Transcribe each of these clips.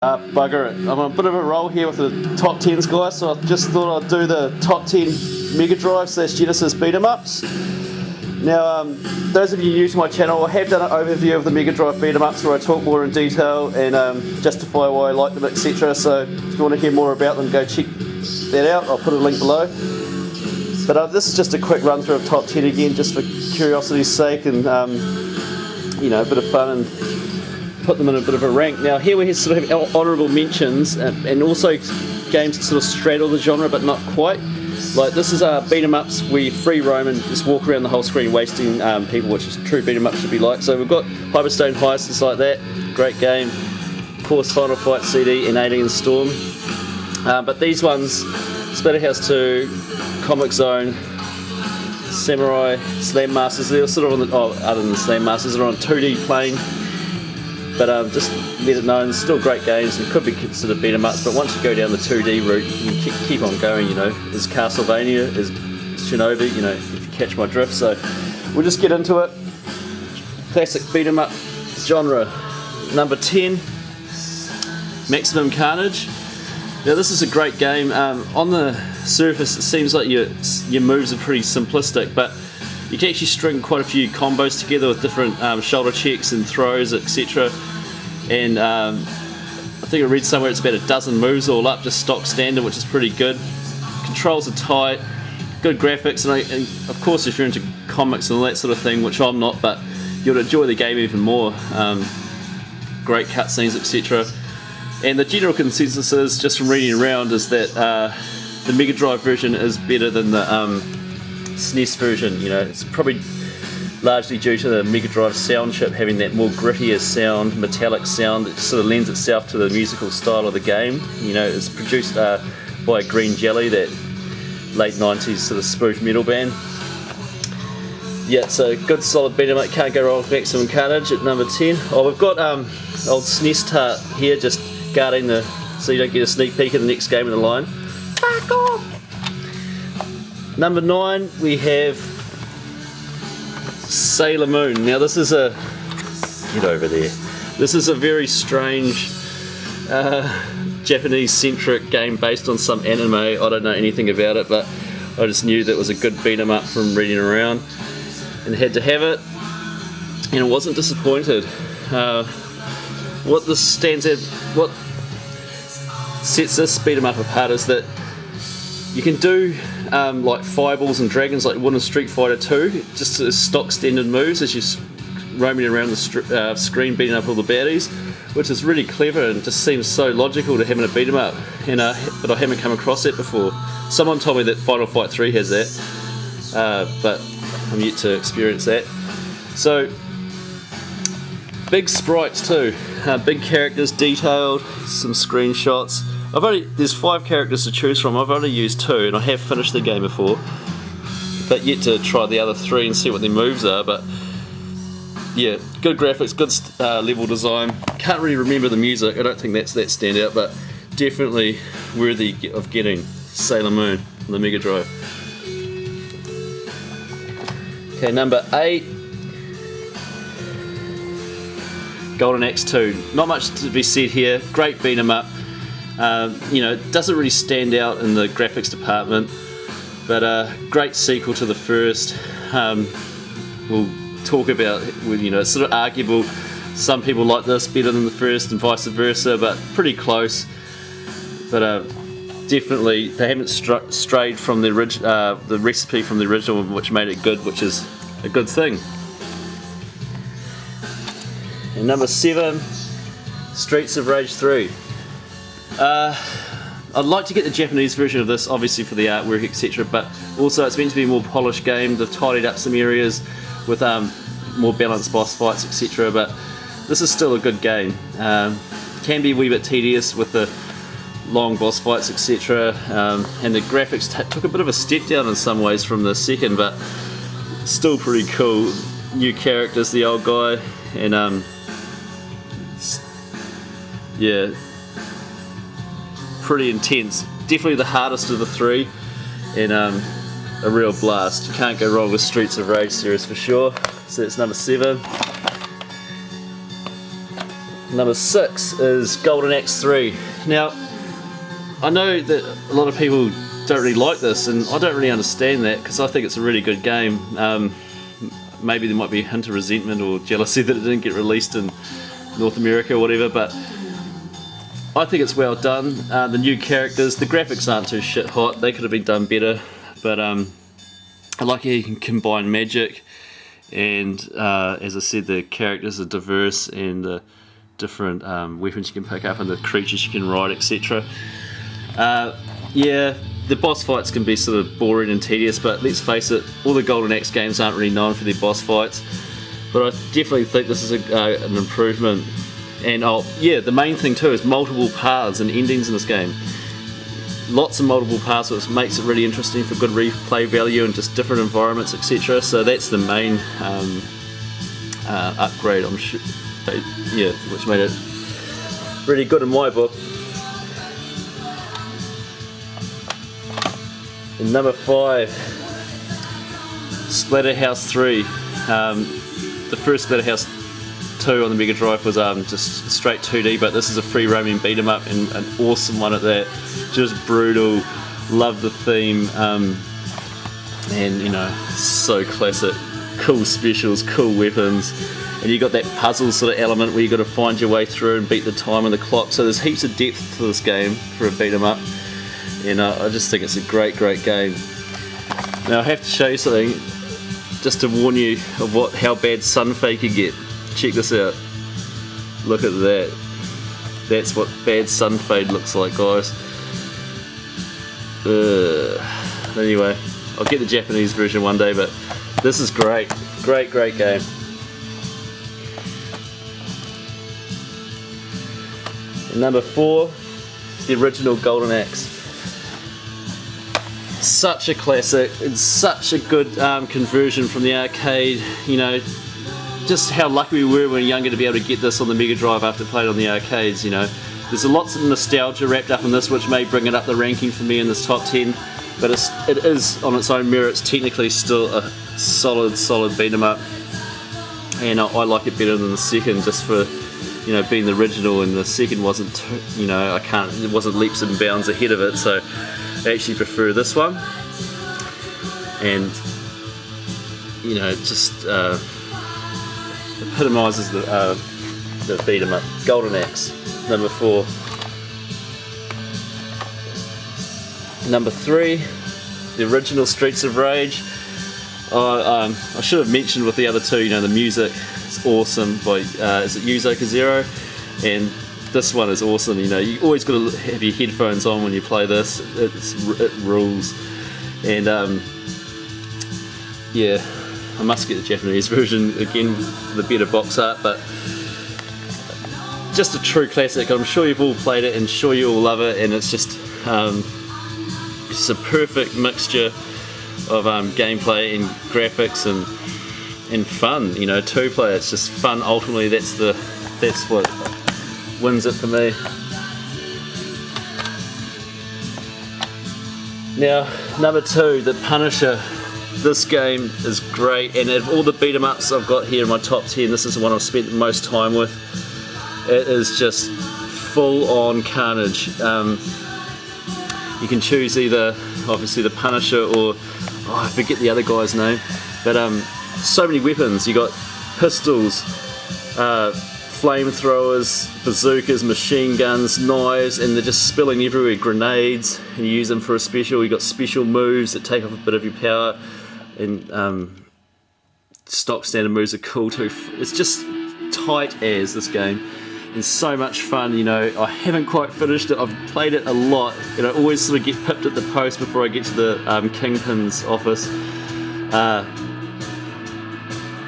Bugger it. I'm on a bit of a roll here with the top 10s, guys, so I just thought I'd do the top 10 Megadrive / Genesis beat 'em ups. Now, those of you new to my channel, I have done an overview of the Megadrive beat 'em ups where I talk more in detail and justify why I like them, etc. So if you want to hear more about them, go check that out. I'll put a link below. But this is just a quick run through of top 10 again, just for curiosity's sake and you know, a bit of fun and put them in a bit of a rank. Now here we sort of have honourable mentions and also games that sort of straddle the genre but not quite. Like this is beat 'em ups where you free roam and just walk around the whole screen wasting people, which is true beat 'em up should be like. So we've got Hyperstone Heist, it's like that, great game. Of course Final Fight CD and Alien Storm. But these ones, Splatterhouse 2, Comic Zone, Samurai, Slam Masters, they're sort of on the, other than the Slam Masters, they're on 2D plane. But just let it known, still great games and could be considered beat 'em ups, but once you go down the 2D route, you can keep on going, you know. There's Castlevania, there's Shinobi, you know, if you catch my drift. So we'll just get into it. Classic beat 'em up genre. Number 10, Maximum Carnage. Now this is a great game. On the surface it seems like your moves are pretty simplistic, but you can actually string quite a few combos together with different shoulder checks and throws, etc. And I think I read somewhere it's about a dozen moves all up, just stock standard, which is pretty good. Controls are tight, good graphics, and of course if you're into comics and all that sort of thing, which I'm not, but you'll enjoy the game even more. Great cutscenes, etc. And the general consensus is, just from reading around, is that the Mega Drive version is better than the SNES version. You know, it's probably largely due to the Mega Drive sound chip having that more grittier sound, metallic sound that sort of lends itself to the musical style of the game. You know, it's produced by Green Jelly, that late 90s sort of spoof metal band. Yeah, so good solid beat 'em up, can't go wrong with Maximum Carnage at number 10. Oh, we've got old SNES Tart here just guarding the, so you don't get a sneak peek of the next game in the line. Fuck off! Number 9 we have Sailor Moon. Now this is a, get over there, this is a very strange Japanese centric game based on some anime. I don't know anything about it, but I just knew that it was a good beat 'em up from reading around and had to have it, and I wasn't disappointed. What this stands out, what sets this beat 'em up apart is that you can do like fireballs and dragons like you would in Street Fighter 2, just as stock standard moves as you're roaming around the screen beating up all the baddies, which is really clever and just seems so logical to having a beat 'em up. And but I haven't come across that before. Someone told me that Final Fight 3 has that, but I'm yet to experience that. So big sprites too, big characters, detailed, some screenshots. There's 5 characters to choose from. I've only used 2 and I have finished the game before, but yet to try the other 3 and see what their moves are. But yeah, good graphics, good level design. Can't really remember the music, I don't think that's that standout, but definitely worthy of getting Sailor Moon on the Mega Drive. Okay, number 8, Golden Axe 2. Not much to be said here, great beat 'em up. You know, it doesn't really stand out in the graphics department, but great sequel to the first. We'll talk about, you know, it's sort of arguable. Some people like this better than the first and vice versa, but pretty close. But definitely they haven't strayed from the recipe from the original, which made it good, which is a good thing. And number 7, Streets of Rage 3. I'd like to get the Japanese version of this, obviously for the artwork, etc. But also it's meant to be a more polished game. They've tidied up some areas with more balanced boss fights, etc. But this is still a good game. Can be a wee bit tedious with the long boss fights, etc. And the graphics took a bit of a step down in some ways from the second, but still pretty cool. New characters, the old guy, and yeah, pretty intense. Definitely the hardest of the 3, and a real blast. You can't go wrong with Streets of Rage series for sure. So that's number 7. number 6 is Golden Axe 3. Now, I know that a lot of people don't really like this, and I don't really understand that because I think it's a really good game. Maybe there might be a hint of resentment or jealousy that it didn't get released in North America or whatever, but I think it's well done. The new characters, the graphics aren't too shit hot, they could have been done better, but I like how you can combine magic, and as I said, the characters are diverse, and the different weapons you can pick up and the creatures you can ride, etc. Yeah, the boss fights can be sort of boring and tedious, but let's face it, all the Golden Axe games aren't really known for their boss fights, but I definitely think this is an improvement. And yeah, the main thing too is multiple paths and endings in this game. Lots of multiple paths, which makes it really interesting for good replay value and just different environments, etc. So that's the main upgrade, I'm sure. Yeah, which made it really good in my book. And number 5, Splatterhouse 3. The first Splatterhouse 2 on the Megadrive was just straight 2D, but this is a free roaming beat 'em up, and an awesome one at that. Just brutal, love the theme, and you know, so classic. Cool specials, cool weapons, and you got that puzzle sort of element where you got to find your way through and beat the time on the clock. So there's heaps of depth to this game for a beat 'em up, and I just think it's a great game. Now I have to show you something, just to warn you of how bad Sunfade can get. Check this out. Look at that. That's what bad Sunfade looks like, guys. Anyway, I'll get the Japanese version one day, but this is great. Great game. And number 4, the original Golden Axe. Such a classic. It's such a good conversion from the arcade. You know, just how lucky we were when we were younger to be able to get this on the Mega Drive after playing on the arcades. You know, there's lots of nostalgia wrapped up in this, which may bring it up the ranking for me in this top 10. But it is on its own merits technically still a solid beat 'em up, and I like it better than the second, just for, you know, being the original, and the second wasn't, you know, it wasn't leaps and bounds ahead of it, so I actually prefer this one. And you know, it just epitomises the beat 'em up. Golden Axe, number 4. Number 3, the original Streets of Rage. I should have mentioned with the other two, you know, the music is awesome by is it Yuzo Koshiro, and this one is awesome. You know, you always got to have your headphones on when you play this. It rules, and yeah, I must get the Japanese version again for the better box art, but just a true classic. I'm sure you've all played it, and sure you all love it, and it's just a perfect mixture of gameplay and graphics and fun. You know, 2-player, it's just fun. Ultimately, that's what wins it for me. Now, number 2, the Punisher. This game is great, and of all the beat 'em ups I've got here in my top 10, this is the one I've spent the most time with. It is just full on carnage. You can choose either, obviously, the Punisher or, I forget the other guy's name, but so many weapons. You got pistols, flamethrowers, bazookas, machine guns, knives, and they're just spilling everywhere. Grenades, and you use them for a special. You got special moves that take off a bit of your power, and stock standard moves are cool too. It's just tight as, this game, and so much fun. You know, I haven't quite finished it. I've played it a lot, and I always sort of get pipped at the post before I get to the Kingpin's office.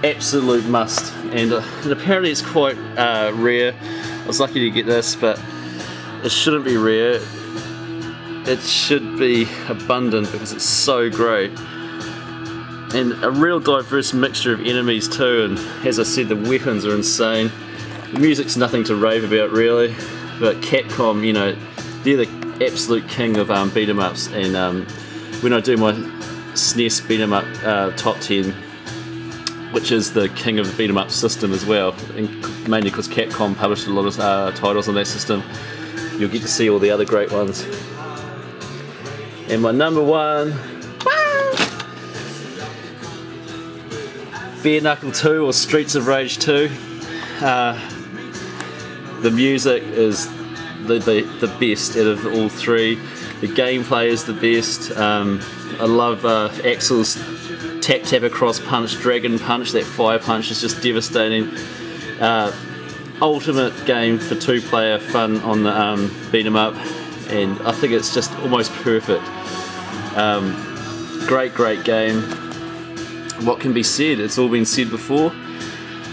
Absolute must, and apparently it's quite rare. I was lucky to get this, but it shouldn't be rare. It should be abundant because it's so great, and a real diverse mixture of enemies too. And as I said, the weapons are insane. The music's nothing to rave about really, but Capcom, you know, they're the absolute king of beat 'em ups. And when I do my SNES beat 'em up top 10, which is the king of the beat 'em up system as well, and mainly because Capcom published a lot of titles on that system. You'll get to see all the other great ones. And my number one, Bare Knuckle 2 or Streets of Rage 2. The music is the best out of all three. The gameplay is the best. I love Axel's tap across punch, dragon punch. That fire punch is just devastating. Ultimate game for 2-player fun on the beat 'em up, and I think it's just almost perfect. Great game. What can be said? It's all been said before,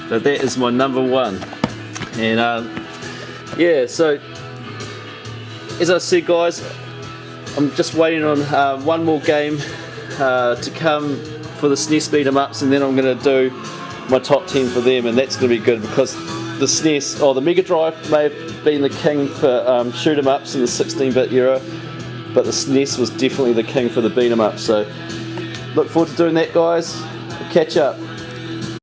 but that is my number one. And yeah, so as I said, guys, I'm just waiting on one more game to come for the SNES beat 'em ups, and then I'm going to do my top 10 for them, and that's going to be good because the SNES or the Megadrive may have been the king for shoot 'em ups in the 16-bit era, but the SNES was definitely the king for the beat 'em up. So look forward to doing that, guys. Catch up.